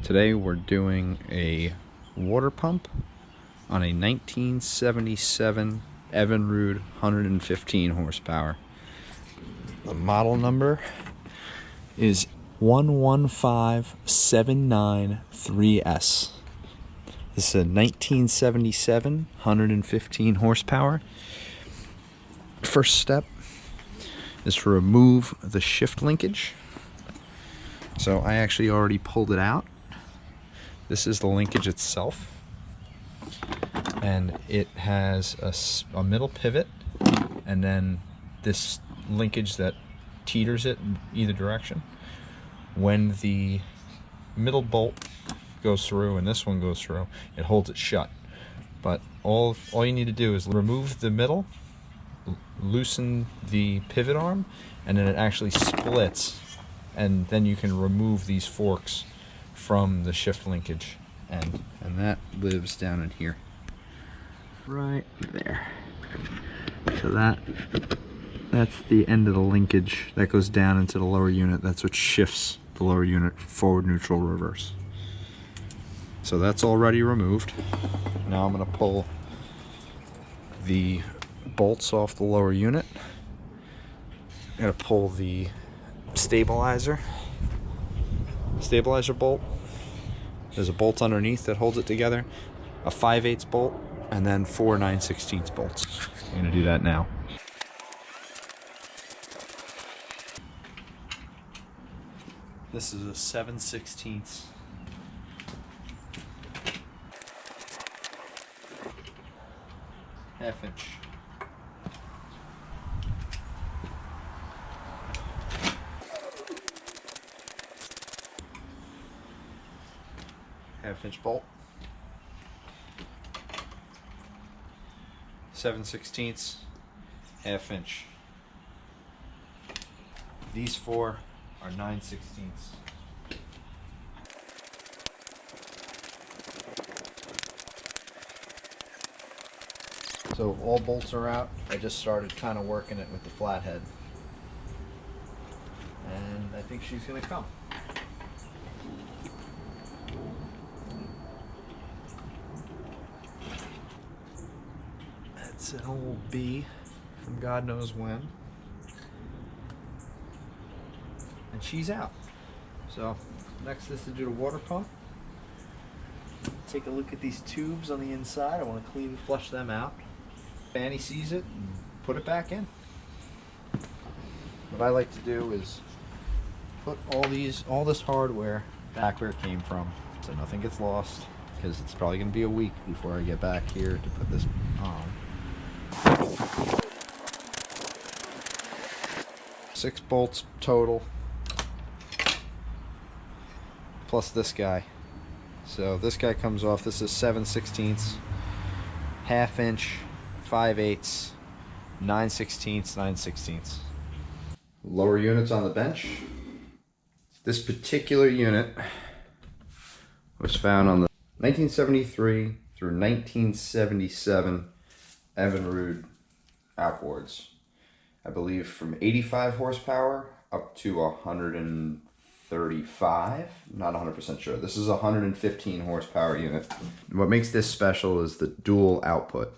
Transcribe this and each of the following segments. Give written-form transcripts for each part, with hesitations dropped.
Today we're doing a water pump on a 1977 Evinrude 115 horsepower. The model number is 115793S. This is a 1977 115 horsepower. First step is to remove the shift linkage. So I actually already pulled it out. This is the linkage itself, and it has a middle pivot and then this linkage that teeters it in either direction. When the middle bolt goes through and this one goes through, it holds it shut. But all you need to do is remove the middle, loosen the pivot arm, and then it actually splits, and then you can remove these forks from the shift linkage, and that lives down in here right there. So that's the end of the linkage that goes down into the lower unit. That's what shifts the lower unit forward, neutral, reverse. So that's already removed. Now I'm going to pull the bolts off the lower unit. I'm going to pull the stabilizer bolt. There's a bolt underneath that holds it together, a 5/8 bolt, and then 4 9/16 bolts. I'm going to do that now. This is a 7/16 1/2 inch. Half-inch bolt, 7/16 1/2 inch. These four are 9/16. So all bolts are out. I just started kind of working it with the flathead, and I think she's gonna come. It's an old B from God knows when, and she's out. So next is to do the water pump. Take a look at these tubes on the inside. I want to flush them out. Fanny sees it and put it back in. What I like to do is put all this hardware back where it came from, so nothing gets lost, because it's probably going to be a week before I get back here to put this on. 6 bolts total, plus this guy. So this guy comes off. This is 7/16, 1/2 inch, 5/8, 9/16, 9/16. Lower units on the bench. This particular unit was found on the 1973 through 1977 Evinrude outboards. I believe from 85 horsepower up to 135. Not 100% sure. This is a 115 horsepower unit. What makes this special is the dual output,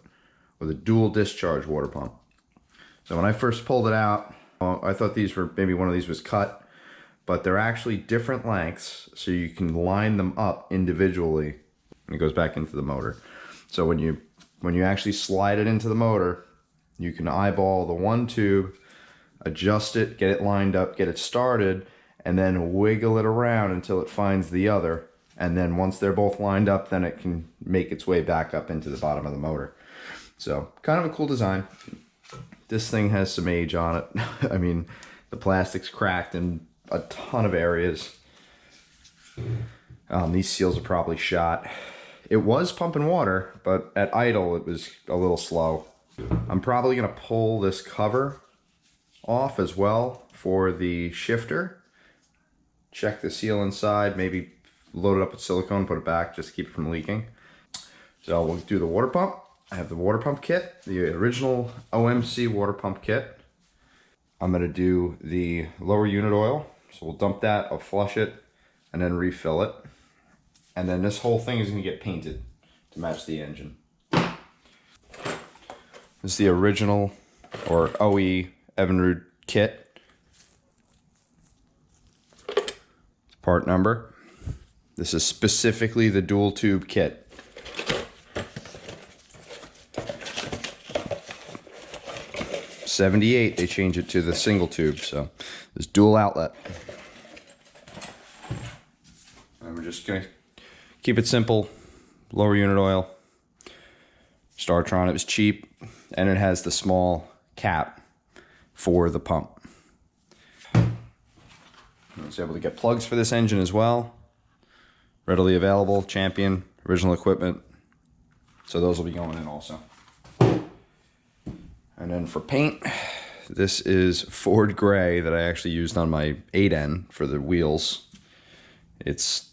or the dual discharge water pump. So when I first pulled it out, I thought maybe one of these was cut, but they're actually different lengths, so you can line them up individually, and it goes back into the motor. So when you actually slide it into the motor, you can eyeball the one tube, adjust it, get it lined up, get it started, and then wiggle it around until it finds the other. And then once they're both lined up, then it can make its way back up into the bottom of the motor. So kind of a cool design. This thing has some age on it. I mean, the plastic's cracked in a ton of areas. These seals are probably shot. It was pumping water, but at idle it was a little slow. I'm probably going to pull this cover off as well for the shifter. Check the seal inside, maybe load it up with silicone, put it back, just to keep it from leaking. So we'll do the water pump. I have the water pump kit, the original OMC water pump kit. I'm going to do the lower unit oil. So we'll dump that, I'll flush it, and then refill it. And then this whole thing is going to get painted to match the engine. This is the original, or OE, Evinrude kit. Part number. This is specifically the dual tube kit. '78, they changed it to the single tube, so this dual outlet. And we're just gonna keep it simple, lower unit oil, Startron. It was cheap, and it has the small cap for the pump. I was able to get plugs for this engine as well, readily available, Champion, original equipment, so those will be going in also. And then for paint, this is Ford Gray that I actually used on my 8N for the wheels. It's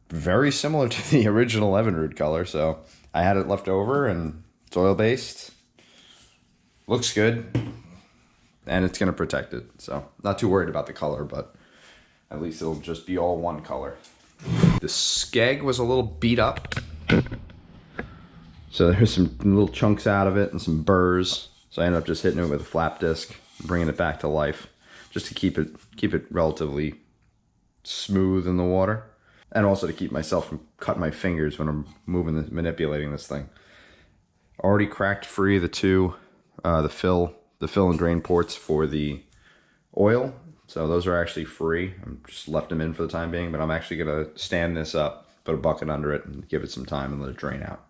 very similar to the original Evinrude color, so I had it left over, and it's oil-based. Looks good, and it's going to protect it. So not too worried about the color, but at least it'll just be all one color. The skeg was a little beat up, so there's some little chunks out of it and some burrs. So I ended up just hitting it with a flap disc, bringing it back to life, just to keep it relatively smooth in the water, and also to keep myself from cutting my fingers when I'm manipulating this thing. Already cracked free the two, the fill and drain ports for the oil. So those are actually free. I'm just left them in for the time being, but I'm actually gonna stand this up, put a bucket under it, and give it some time and let it drain out.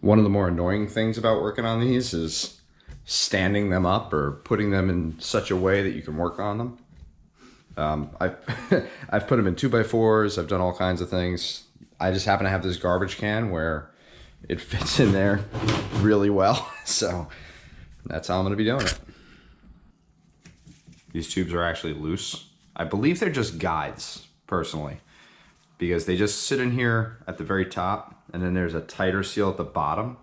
One of the more annoying things about working on these is standing them up or putting them in such a way that you can work on them. I've put them in 2x4s. I've done all kinds of things. I just happen to have this garbage can where it fits in there really well. So that's how I'm going to be doing it. These tubes are actually loose. I believe they're just guides, personally, because they just sit in here at the very top, and then there's a tighter seal at the bottom.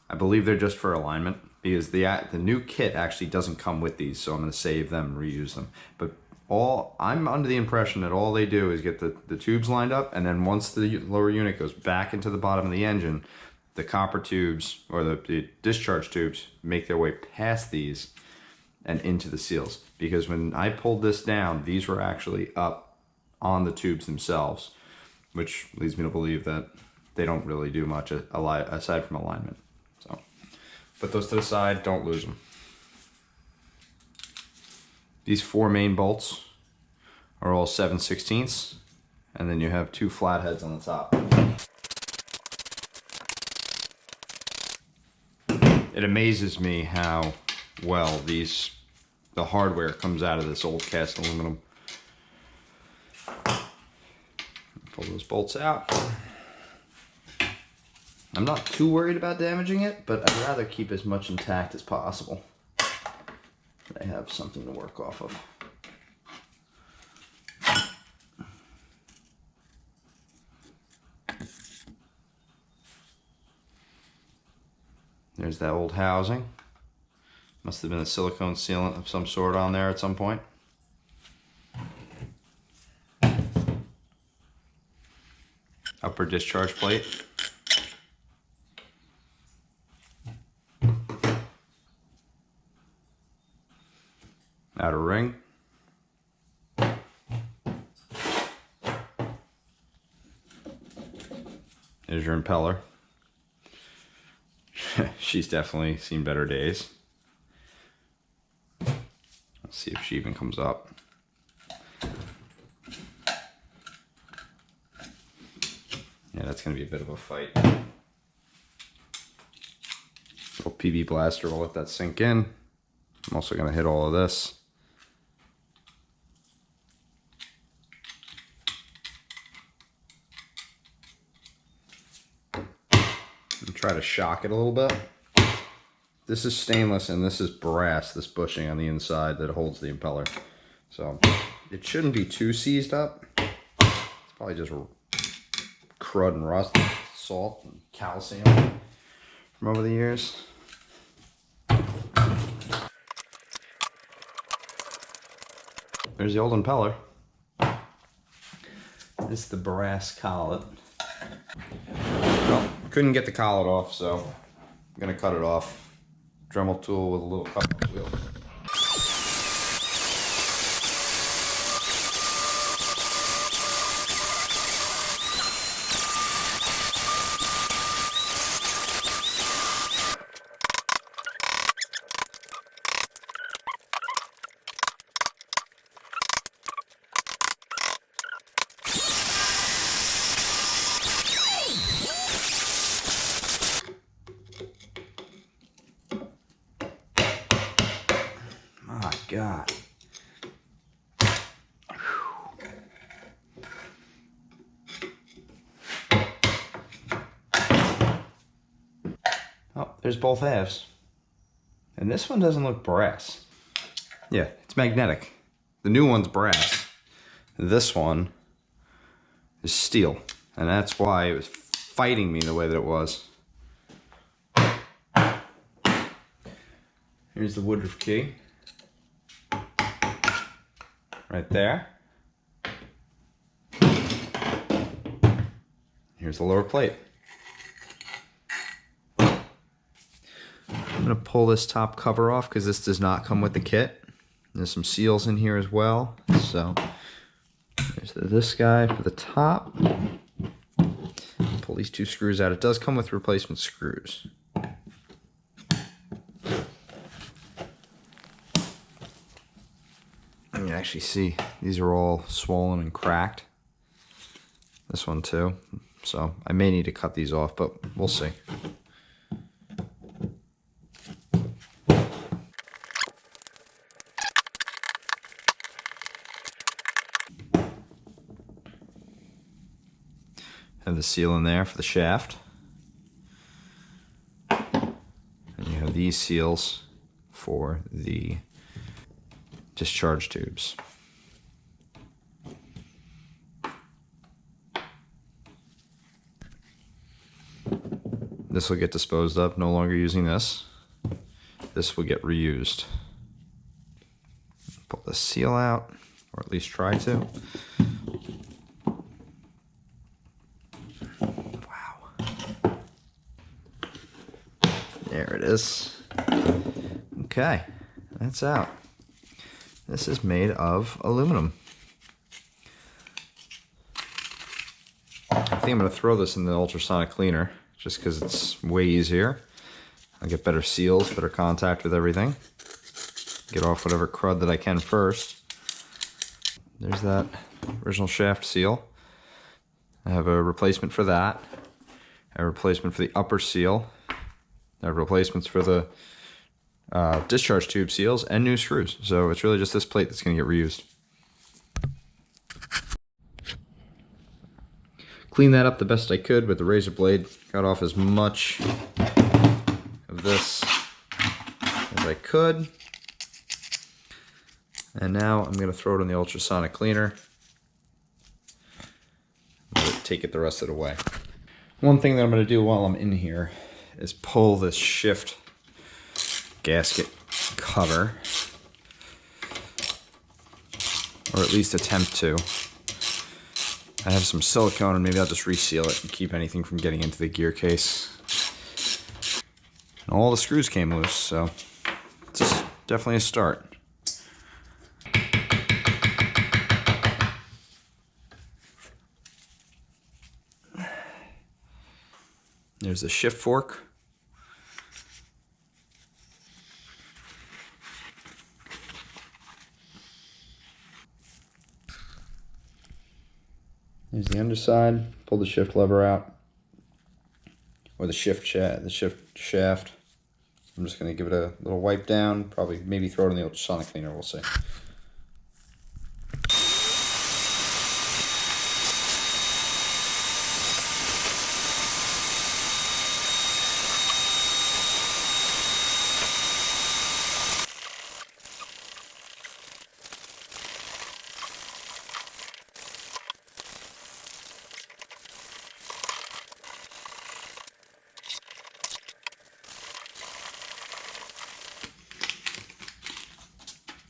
I believe they're just for alignment, because the new kit actually doesn't come with these, so I'm going to save them and reuse them. But I'm under the impression that all they do is get the tubes lined up, and then once the lower unit goes back into the bottom of the engine, the copper tubes, or the discharge tubes, make their way past these and into the seals. Because when I pulled this down, these were actually up on the tubes themselves, which leads me to believe that they don't really do much aside from alignment. So put those to the side, don't lose them. These four main bolts are all 7/16, and then you have two flatheads on the top. It amazes me how well the hardware comes out of this old cast aluminum. Pull those bolts out. I'm not too worried about damaging it, but I'd rather keep as much intact as possible. I have something to work off of. There's that old housing. Must have been a silicone sealant of some sort on there at some point. Upper discharge plate. Outer ring. There's your impeller. She's definitely seen better days. Let's see if she even comes up. Yeah, that's going to be a bit of a fight. Little PB blaster, we'll let that sink in. I'm also going to hit all of this. And try to shock it a little bit. This is stainless and this is brass, this bushing on the inside that holds the impeller. So it shouldn't be too seized up. It's probably just crud and rust, salt and calcium from over the years. There's the old impeller. This is the brass collet. Well, couldn't get the collet off, so I'm gonna cut it off. Dremel tool with a little cut wheel. My God. Oh, there's both halves. And this one doesn't look brass. Yeah, it's magnetic. The new one's brass. This one is steel. And that's why it was fighting me the way that it was. Here's the Woodruff key. Right there. Here's the lower plate. I'm gonna pull this top cover off because this does not come with the kit. There's some seals in here as well. So there's this guy for the top. Pull these two screws out. It does come with replacement screws. You can actually see these are all swollen and cracked. This one too. So I may need to cut these off, but we'll see. Have the seal in there for the shaft. And you have these seals for the discharge tubes. This will get disposed of, no longer using this. This will get reused. Pull the seal out, or at least try to. Wow. There it is. Okay, that's out. This is made of aluminum. I think I'm going to throw this in the ultrasonic cleaner just because it's way easier. I'll get better seals, better contact with everything. Get off whatever crud that I can first. There's that original shaft seal. I have a replacement for that. I have a replacement for the upper seal. I have replacements for the discharge tube seals and new screws. So it's really just this plate that's going to get reused. Clean that up the best I could with the razor blade. Got off as much of this as I could. And now I'm going to throw it in the ultrasonic cleaner. Take it the rest of the way. One thing that I'm going to do while I'm in here is pull this shift gasket cover, or at least attempt to. I have some silicone and maybe I'll just reseal it and keep anything from getting into the gear case. And all the screws came loose, so it's definitely a start. There's the shift fork. There's the underside. Pull the shift lever out, or the shift shaft. I'm just going to give it a little wipe down. Probably maybe throw it in the ultrasonic cleaner. We'll see.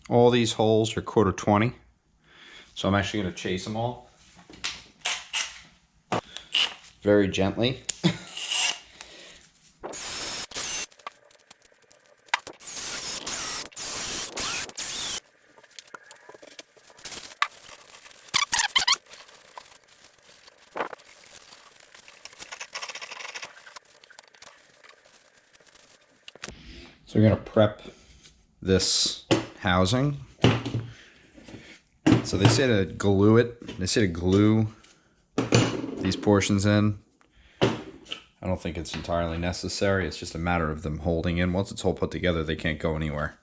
All these holes are 1/4 20, so I'm actually going to chase them all. very gently. So we're going to prep this housing. So they say to glue it. They say to glue these portions in. I don't think it's entirely necessary. It's just a matter of them holding in. Once it's all put together, they can't go anywhere.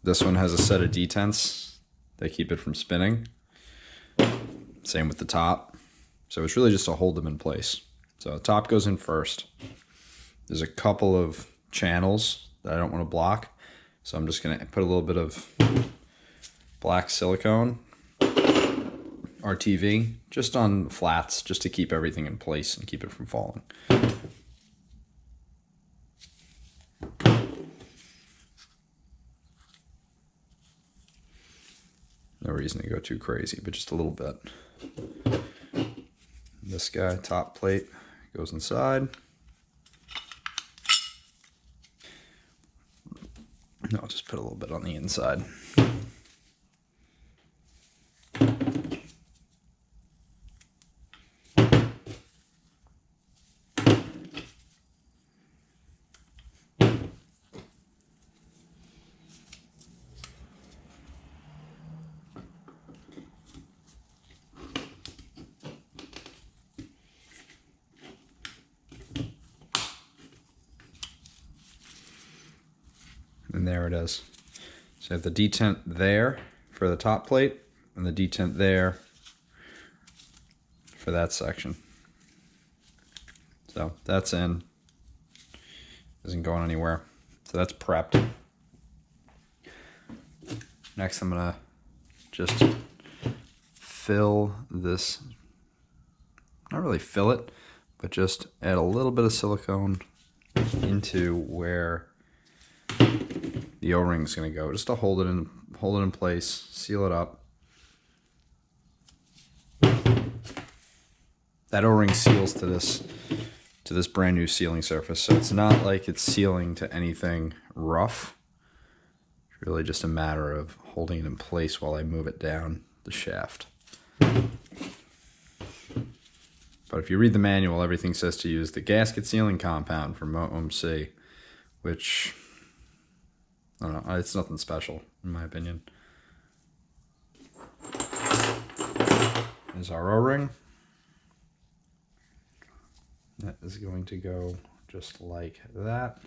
This one has a set of detents. They keep it from spinning. Same with the top. So it's really just to hold them in place. So the top goes in first. There's a couple of channels that I don't want to block. So I'm just going to put a little bit of black silicone, RTV, just on flats, just to keep everything in place and keep it from falling. No reason to go too crazy, but just a little bit. This guy, top plate, goes inside. I'll just put a little bit on the inside. And there it is. So I have the detent there for the top plate and the detent there for that section. So that's in. Isn't going anywhere. So that's prepped. Next I'm gonna just fill this, not really fill it, but just add a little bit of silicone into where the O-ring is going to go, just to hold it in place, seal it up. That O-ring seals to this brand new sealing surface, so it's not like it's sealing to anything rough. It's really just a matter of holding it in place while I move it down the shaft. But if you read the manual, everything says to use the gasket sealing compound from OMC, which, I don't know, it's nothing special in my opinion. There's our O-ring. That is going to go just like that.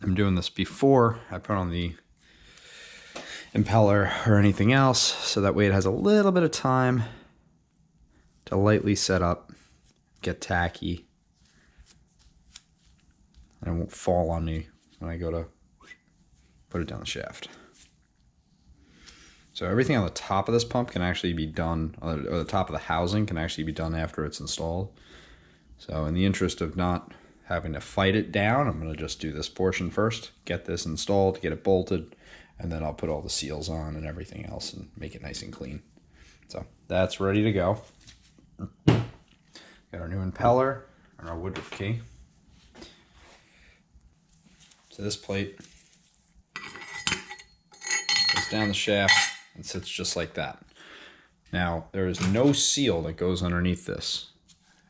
I'm doing this before I put on the impeller or anything else, so that way it has a little bit of time to lightly set up, get tacky, and it won't fall on me when I go to put it down the shaft. So everything on the top of this pump can actually be done, or the top of the housing can actually be done after it's installed. So in the interest of not having to fight it down, I'm going to just do this portion first, get this installed, get it bolted, and then I'll put all the seals on and everything else and make it nice and clean. So that's ready to go. Got our new impeller and our Woodruff key. So this plate goes down the shaft and sits just like that. Now there is no seal that goes underneath this.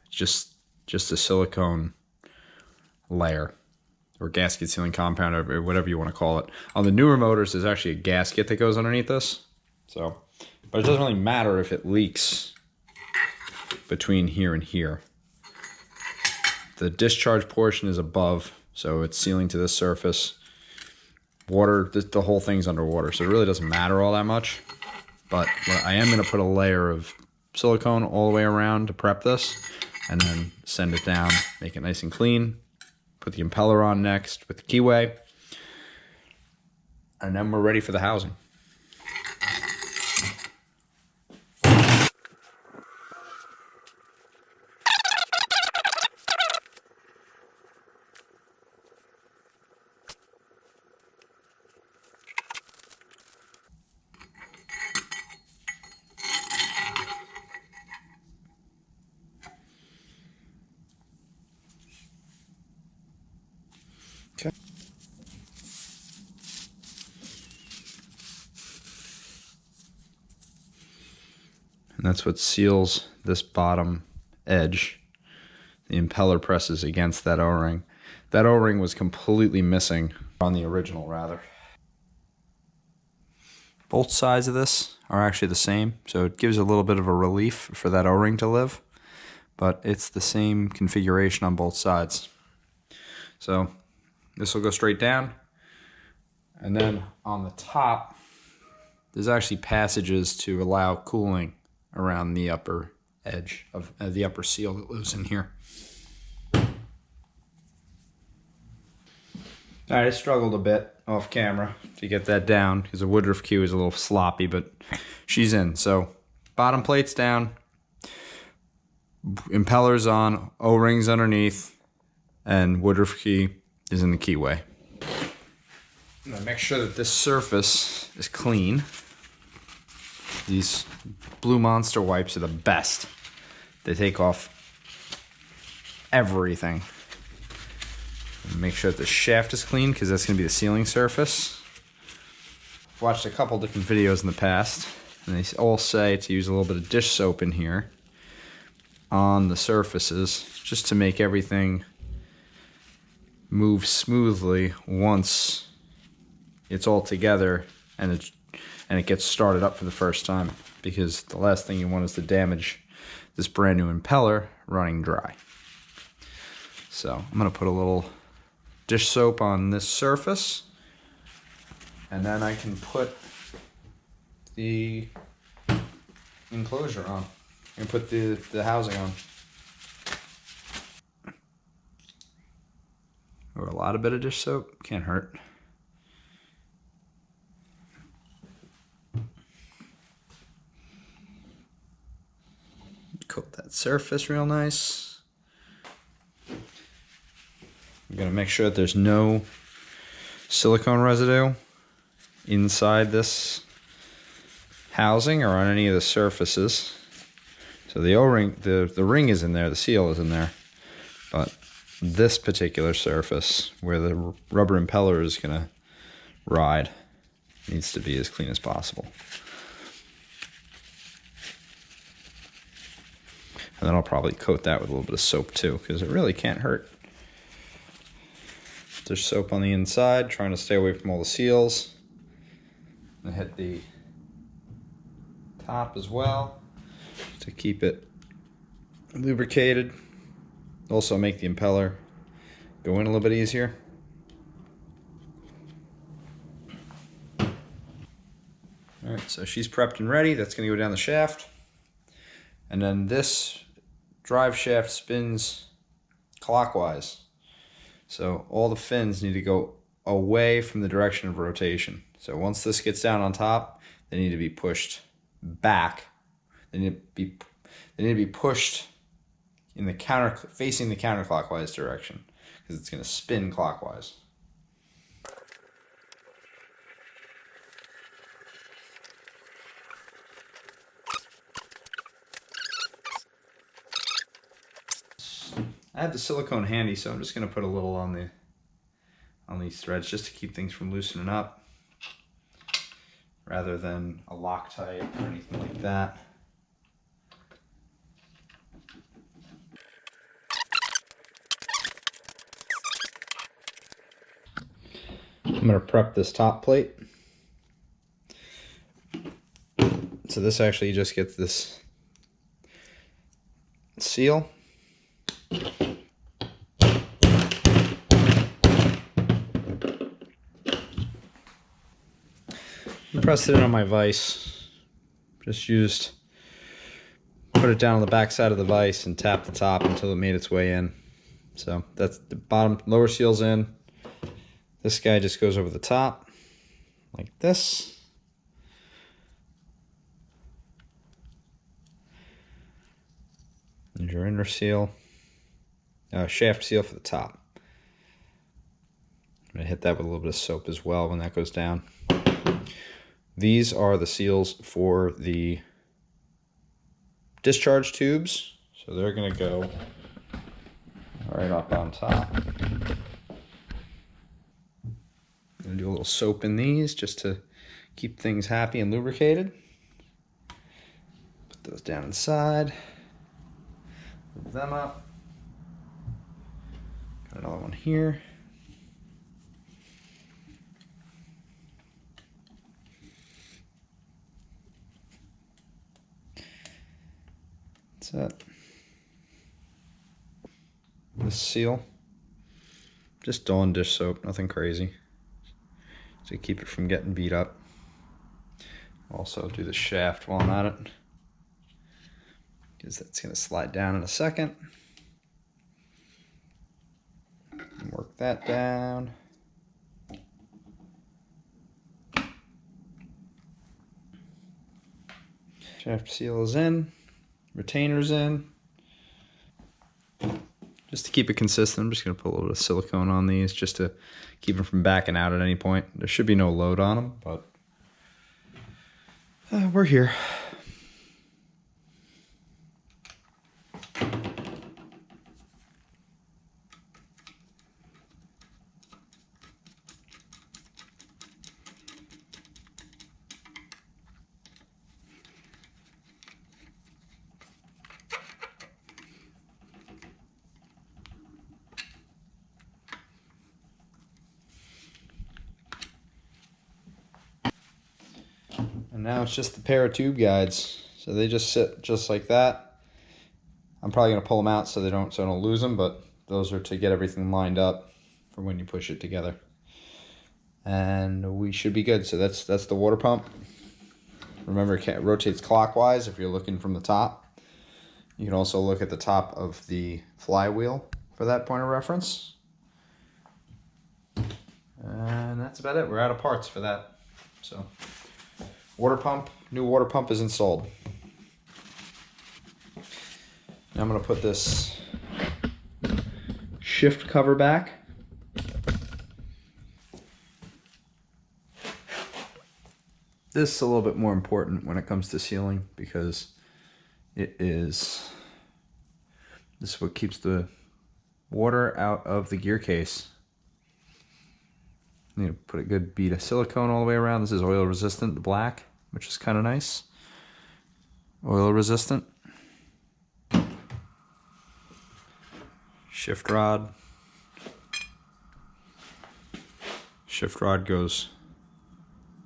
It's just a silicone layer or gasket sealing compound or whatever you want to call it. On the newer motors, there's actually a gasket that goes underneath this. So, but it doesn't really matter if it leaks between here and here. The discharge portion is above, so it's sealing to this surface. Water, the whole thing's underwater, so it really doesn't matter all that much. But I am going to put a layer of silicone all the way around to prep this, and then send it down, make it nice and clean. Put the impeller on next with the keyway, and then we're ready for the housing. And that's what seals this bottom edge. The impeller presses against that O-ring. That O-ring was completely missing on the original, rather. Both sides of this are actually the same, so it gives a little bit of a relief for that O-ring to live, but it's the same configuration on both sides. So this will go straight down, and then on the top, there's actually passages to allow cooling around the upper edge of the upper seal that lives in here. All right, I struggled a bit off camera to get that down because the Woodruff Q is a little sloppy, but she's in. So bottom plate's down, impellers on, O-rings underneath, and Woodruff key is in the keyway. I'm gonna make sure that this surface is clean. These Blue Monster wipes are the best. They take off everything. Make sure that the shaft is clean because that's going to be the sealing surface. I've watched a couple different videos in the past, and they all say to use a little bit of dish soap in here on the surfaces just to make everything move smoothly once it's all together and it gets started up for the first time, because the last thing you want is to damage this brand new impeller running dry. So I'm going to put a little dish soap on this surface, and then I can put the enclosure on and put the housing on. Or a lot of bit of dish soap, can't hurt. Coat that surface real nice. I'm going to make sure that there's no silicone residue inside this housing or on any of the surfaces. So the O-ring, the ring is in there, the seal is in there, but this particular surface where the rubber impeller is going to ride needs to be as clean as possible. And then I'll probably coat that with a little bit of soap too, because it really can't hurt. There's soap on the inside, trying to stay away from all the seals. I hit the top as well to keep it lubricated. Also make the impeller go in a little bit easier. Alright, so she's prepped and ready. That's going to go down the shaft. And then this drive shaft spins clockwise. So all the fins need to go away from the direction of rotation. So once this gets down on top, they need to be pushed back. They need to be pushed in the facing the counterclockwise direction, because it's going to spin clockwise. I have the silicone handy, so I'm just going to put a little on these threads just to keep things from loosening up, rather than a Loctite or anything like that. I'm going to prep this top plate. So this actually just gets this seal. I pressed it in on my vise. Just put it down on the back side of the vise and tapped the top until it made its way in. So that's the bottom, lower seal's in. This guy just goes over the top like this. There's your inner seal. Shaft seal for the top. I'm going to hit that with a little bit of soap as well when that goes down. These are the seals for the discharge tubes. So they're going to go right up on top. I'm going to do a little soap in these just to keep things happy and lubricated. Put those down inside. Move them up. Got another one here. That's it. This seal, just Dawn dish soap, nothing crazy. To keep it from getting beat up. Also do the shaft while I'm at it, because that's going to slide down in a second. Work that down. Shaft seal is in, retainer's in. Just to keep it consistent, I'm just going to put a little bit of silicone on these just to keep them from backing out at any point. There should be no load on them, but we're here. And now it's just the pair of tube guides. So they just sit just like that. I'm probably gonna pull them out so I don't lose them, but those are to get everything lined up for when you push it together. And we should be good. So that's the water pump. Remember, it rotates clockwise if you're looking from the top. You can also look at the top of the flywheel for that point of reference. And that's about it. We're out of parts for that. So water pump, new water pump is installed. Now I'm going to put this shift cover back. This is a little bit more important when it comes to sealing because this is what keeps the water out of the gear case. You know, put a good bead of silicone all the way around. This is oil resistant, the black, which is kind of nice. Oil resistant. Shift rod. Shift rod goes,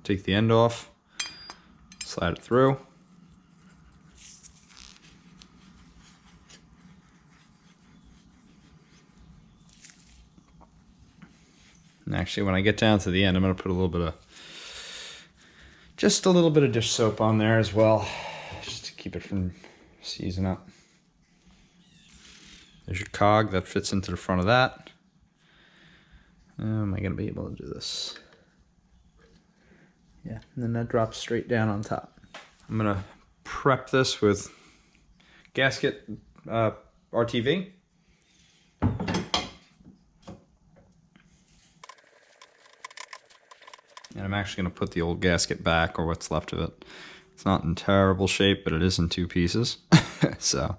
take the end off, slide it through. And actually, when I get down to the end, I'm going to put just a little bit of dish soap on there as well, just to keep it from seizing up. There's your cog that fits into the front of that. Am I going to be able to do this? Yeah, and then that drops straight down on top. I'm going to prep this with gasket RTV. And I'm actually going to put the old gasket back, or what's left of it. It's not in terrible shape, but it is in two pieces. So,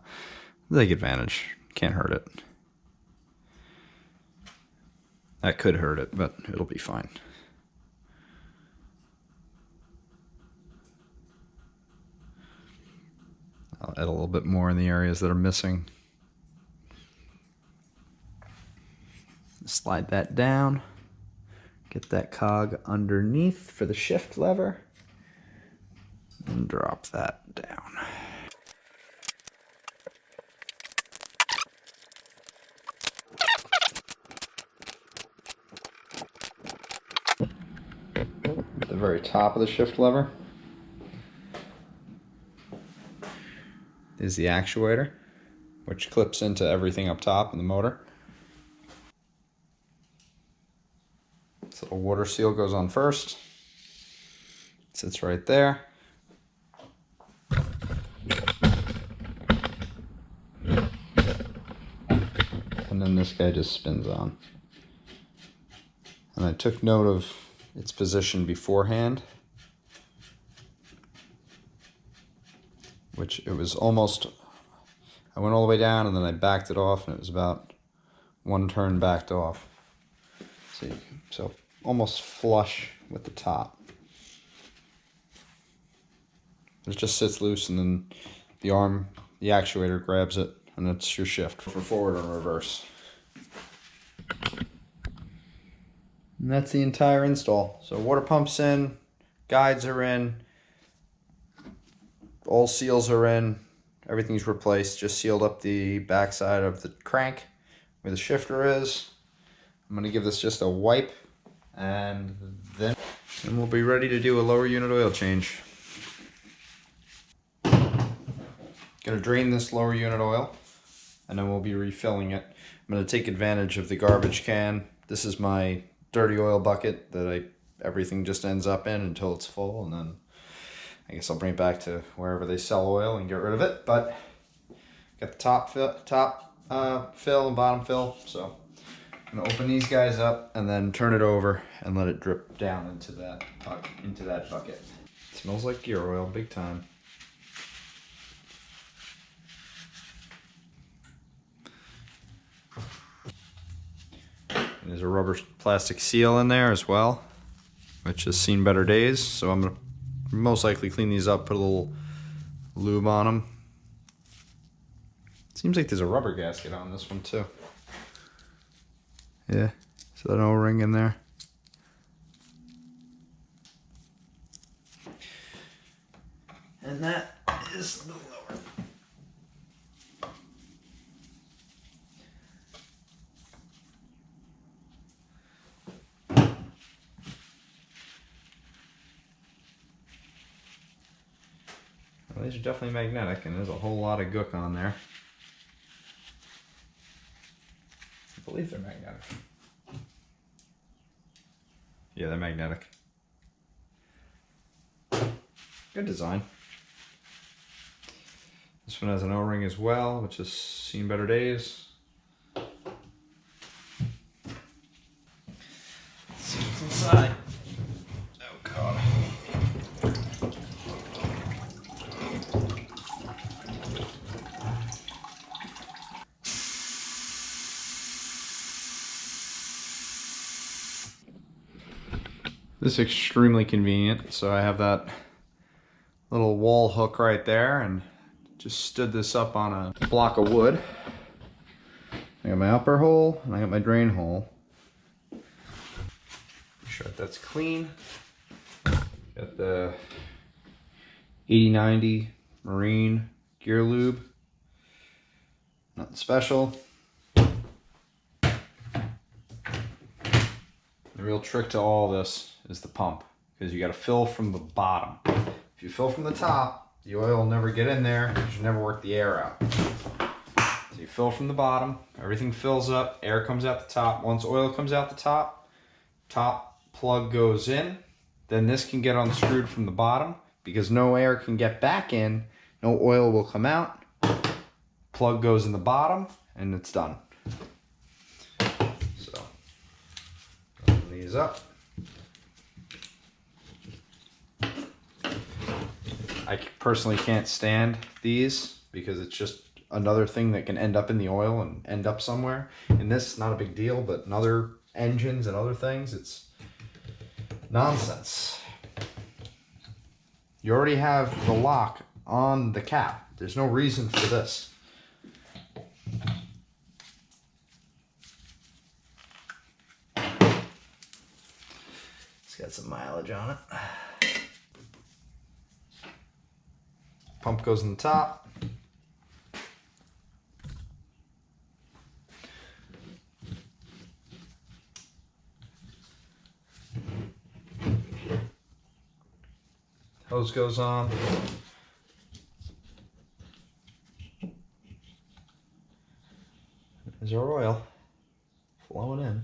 take advantage. Can't hurt it. That could hurt it, but it'll be fine. I'll add a little bit more in the areas that are missing. Slide that down. Get that cog underneath for the shift lever. And drop that down. At the very top of the shift lever is the actuator, which clips into everything up top in the motor. This little water seal goes on first. It sits right there. And then this guy just spins on. And I took note of its position beforehand, which it was almost, I went all the way down and then I backed it off, and it was about one turn backed off. See, so almost flush with the top. It just sits loose, and then the arm, the actuator grabs it, and that's your shift for forward and reverse. And that's the entire install. So water pump's in, guides are in, all seals are in, everything's replaced, just sealed up the backside of the crank where the shifter is. I'm going to give this just a wipe, and then we'll be ready to do a lower unit oil change. Going to drain this lower unit oil, and then we'll be refilling it. I'm going to take advantage of the garbage can. This is my dirty oil bucket that everything just ends up in until it's full, and then I guess I'll bring it back to wherever they sell oil and get rid of it. But got the top fill and bottom fill, so I'm gonna open these guys up and then turn it over and let it drip down into that bucket. It smells like gear oil, big time. There's a rubber plastic seal in there as well, which has seen better days. So I'm gonna most likely clean these up, put a little lube on them. Seems like there's a rubber gasket on this one too. Yeah, so an O-ring in there. And that is the lower. Well, these are definitely magnetic, and there's a whole lot of gook on there. I believe they're magnetic. Yeah, they're magnetic. Good design. This one has an O-ring as well, which has seen better days. Let's see what's inside. Oh God. This is extremely convenient. So I have that little wall hook right there and just stood this up on a block of wood. I got my upper hole and I got my drain hole. Make sure that's clean. Got the 80/90 Marine gear lube. Nothing special. The real trick to all this is the pump, because you got to fill from the bottom. If you fill from the top, the oil will never get in there, because you never work the air out. So you fill from the bottom, everything fills up, air comes out the top. Once oil comes out the top, top plug goes in, then this can get unscrewed from the bottom, because no air can get back in, no oil will come out, plug goes in the bottom, and it's done. So, open these up. I personally can't stand these because it's just another thing that can end up in the oil and end up somewhere. And this is not a big deal, but in other engines and other things, it's nonsense. You already have the lock on the cap. There's no reason for this. It's got some mileage on it. Pump goes in the top. Hose goes on. There's our oil flowing in.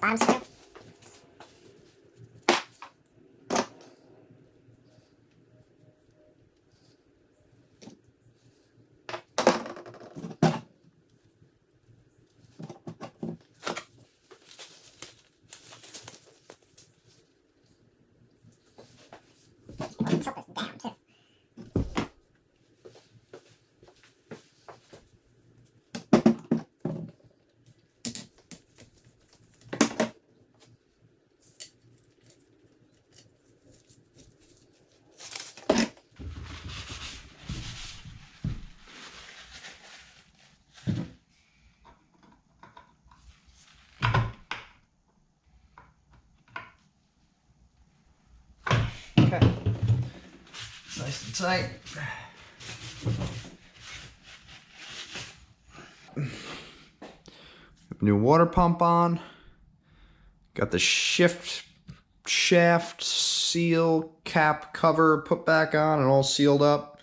bottom screw. Tilt this down too. Okay. Nice and tight. New water pump on. Got the shift shaft seal cap cover put back on and all sealed up.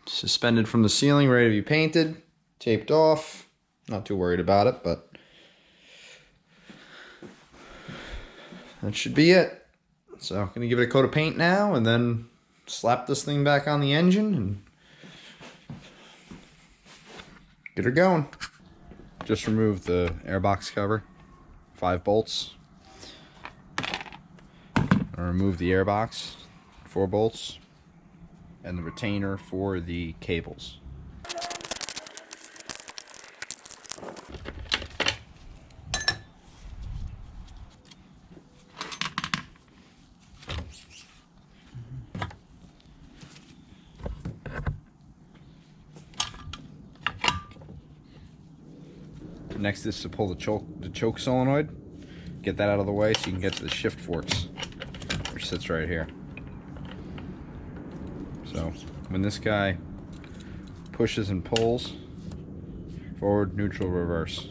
Suspended from the ceiling, ready to be painted, taped off. Not too worried about it, but that should be it. So I'm gonna give it a coat of paint now and then slap this thing back on the engine and get her going. Just remove the airbox cover, 5 bolts. I'll remove the airbox, 4 bolts, and the retainer for the cables. Next is to pull the choke solenoid, get that out of the way so you can get to the shift forks, which sits right here. So when this guy pushes and pulls, forward, neutral, reverse.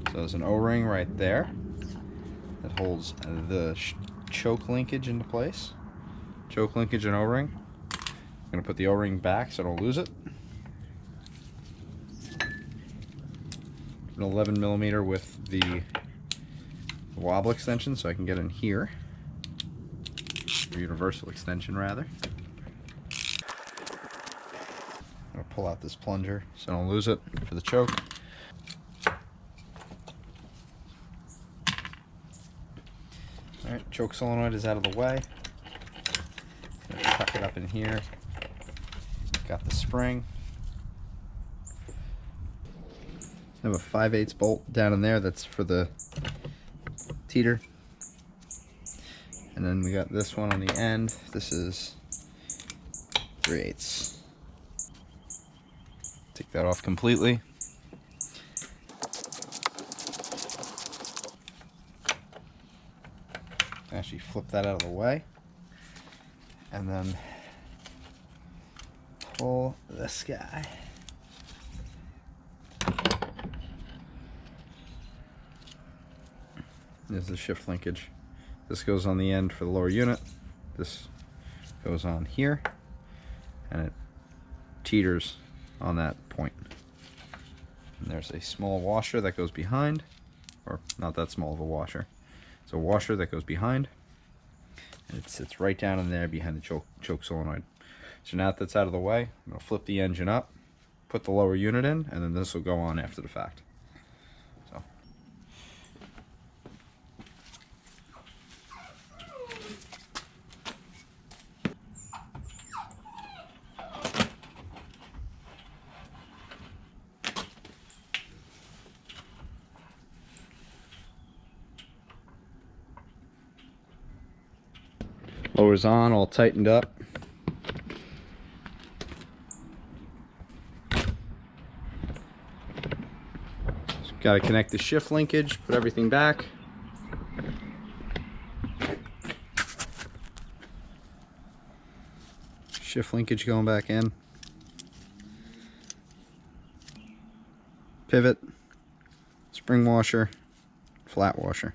So there's an O-ring right there that holds the choke linkage into place. Choke linkage and O-ring. I'm going to put the O-ring back so I don't lose it. An 11mm with the wobble extension so I can get in here. Or universal extension rather. I'm going to pull out this plunger so I don't lose it for the choke. Alright, choke solenoid is out of the way. Tuck it up in here. Got the spring. I have a 5/8 bolt down in there that's for the teeter. And then we got this one on the end. This is 3/8. Take that off completely. Actually flip that out of the way. And then pull this guy. There's the shift linkage. This goes on the end for the lower unit. This goes on here. And it teeters on that point. And there's a small washer that goes behind. Or not that small of a washer. It's a washer that goes behind. And it sits right down in there behind the choke solenoid. So now that that's out of the way, I'm going to flip the engine up, put the lower unit in, and then this will go on after the fact. So. Lower's on, all tightened up. Got to connect the shift linkage, put everything back. Shift linkage going back in. Pivot, spring washer, flat washer.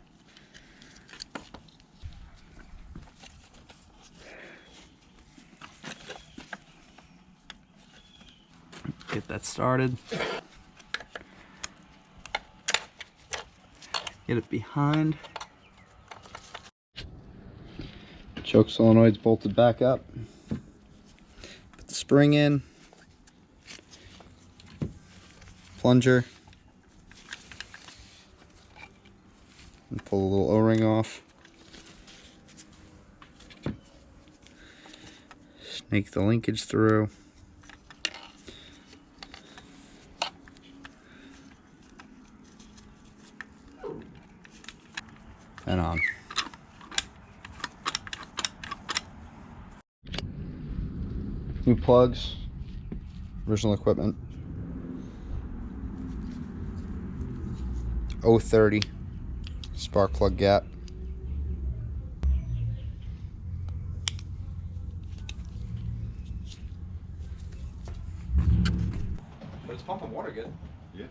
Get that started. Get it behind. Choke solenoid's bolted back up. Put the spring in. Plunger. And pull a little O-ring off. Snake the linkage through. And on. New plugs, original equipment. 030 spark plug gap. But it's pumping water good. Yeah.